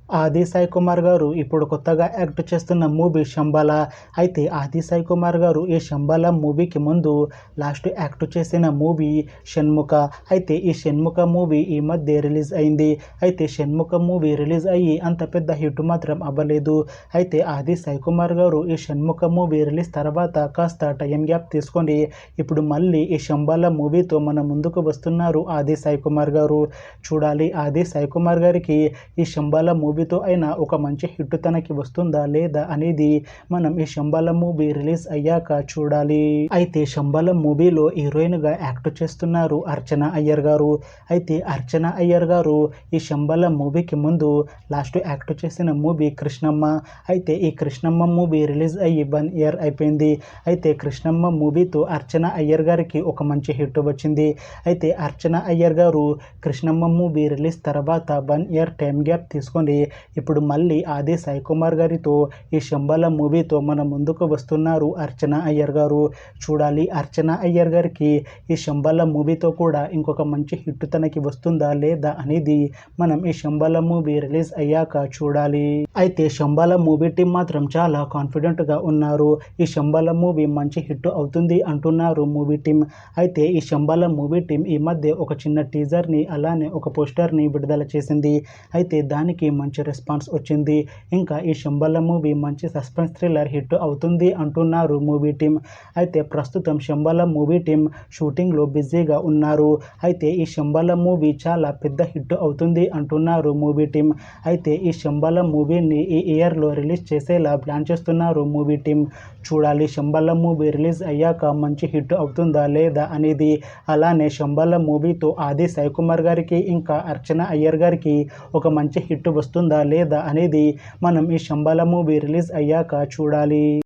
ఆది సాయి కుమార్ గారు ఇప్పుడు కొత్తగా యాక్ట్ చేస్తున్న మూవీ శంబల. అయితే ఆది సాయి కుమార్ గారు ఈ శంబల మూవీకి ముందు లాస్ట్ యాక్ట్ చేసిన మూవీ షణ్ముఖ. అయితే ఈ షణ్ముఖ మూవీ ఈ మధ్య రిలీజ్ అయింది. అయితే షణ్ముఖ మూవీ రిలీజ్ అయ్యి అంత పెద్ద హిట్ మాత్రం అవ్వలేదు. అయితే ఆది సాయి కుమార్ గారు ఈ షణ్ముఖ మూవీ రిలీజ్ తర్వాత కాస్త టైం గ్యాప్ తీసుకొని ఇప్పుడు మళ్ళీ ఈ శంబల మూవీతో మన ముందుకు వస్తున్నారు ఆది సాయి కుమార్ గారు. చూడాలి ఆది సాయి కుమార్ గారికి ఈ శంబల మూవీతో అయినా ఒక మంచి హిట్ తనకి వస్తుందా లేదా అనేది మనం ఈ శంబల మూవీ రిలీజ్ అయ్యాక చూడాలి. అయితే శంబల మూవీలో హీరోయిన్గా యాక్ట్ చేస్తున్నారు అర్చన అయ్యర్ గారు. అయితే అర్చన అయ్యర్ గారు ఈ శంబల మూవీకి ముందు లాస్ట్ యాక్ట్ చేసిన మూవీ కృష్ణమ్మ. అయితే ఈ కృష్ణమ్మ మూవీ రిలీజ్ అయ్యి 1 year అయిపోయింది. అయితే కృష్ణమ్మ మూవీతో అర్చన అయ్యర్ గారికి ఒక మంచి హిట్ వచ్చింది. అయితే అర్చన అయ్యర్ గారు కృష్ణమ్మ మూవీ రిలీజ్ తర్వాత 1 year టైం గ్యాప్ తీసుకొని ఇప్పుడు మళ్ళీ ఆది సాయి కుమార్ గారితో ఈ శంబల మూవీతో మన ముందుకు వస్తున్నారు అర్చన అయ్యర్ గారు. చూడాలి అర్చన అయ్యర్ గారికి ఈ శంబల మూవీతో కూడా ఇంకొక మంచి హిట్ తనకి వస్తుందా లేదా అనేది మనం ఈ శంబల మూవీ రిలీజ్ అయ్యాక చూడాలి. అయితే శంబల మూవీ టీం మాత్రం చాలా కాన్ఫిడెంట్గా ఉన్నారు. ఈ శంబల మూవీ మంచి హిట్ అవుతుంది అంటున్నారు మూవీ టీం. అయితే ఈ శంబల మూవీ టీం ఈ మధ్య ఒక చిన్న టీజర్ని అలానే ఒక పోస్టర్ని విడుదల చేసింది. అయితే దానికి మంచి రెస్పాన్స్ వచ్చింది. ఇంకా ఈ శంబల మూవీ మంచి సస్పెన్స్ థ్రిల్లర్ హిట్ అవుతుంది అంటున్నారు మూవీ టీం. అయితే ప్రస్తుతం శంబల మూవీ టీం షూటింగ్లో బిజీగా ఉన్నారు. అయితే ఈ శంబల మూవీ చాలా పెద్ద హిట్ అవుతుంది అంటున్నారు మూవీ టీం. అయితే ఈ శంబల మూవీని ఈ ఇయర్లో రిలీజ్ చేసేలా ప్లాన్ చేస్తున్నారు మూవీ టీం. చూడాలి శంబల మూవీ రిలీజ్ అయ్యాక మంచి హిట్ అవుతుందా లేదా అనేది. అలానే శంబల మూవీతో ఆది సాయి కుమార్ గారికి ఇంకా అర్చన అయ్యర్ గారికి ఒక మంచి హిట్ వస్తుందా లేదా అనేది మనం ఈ శంబల మూవీ రిలీజ్ అయ్యాక చూడాలి.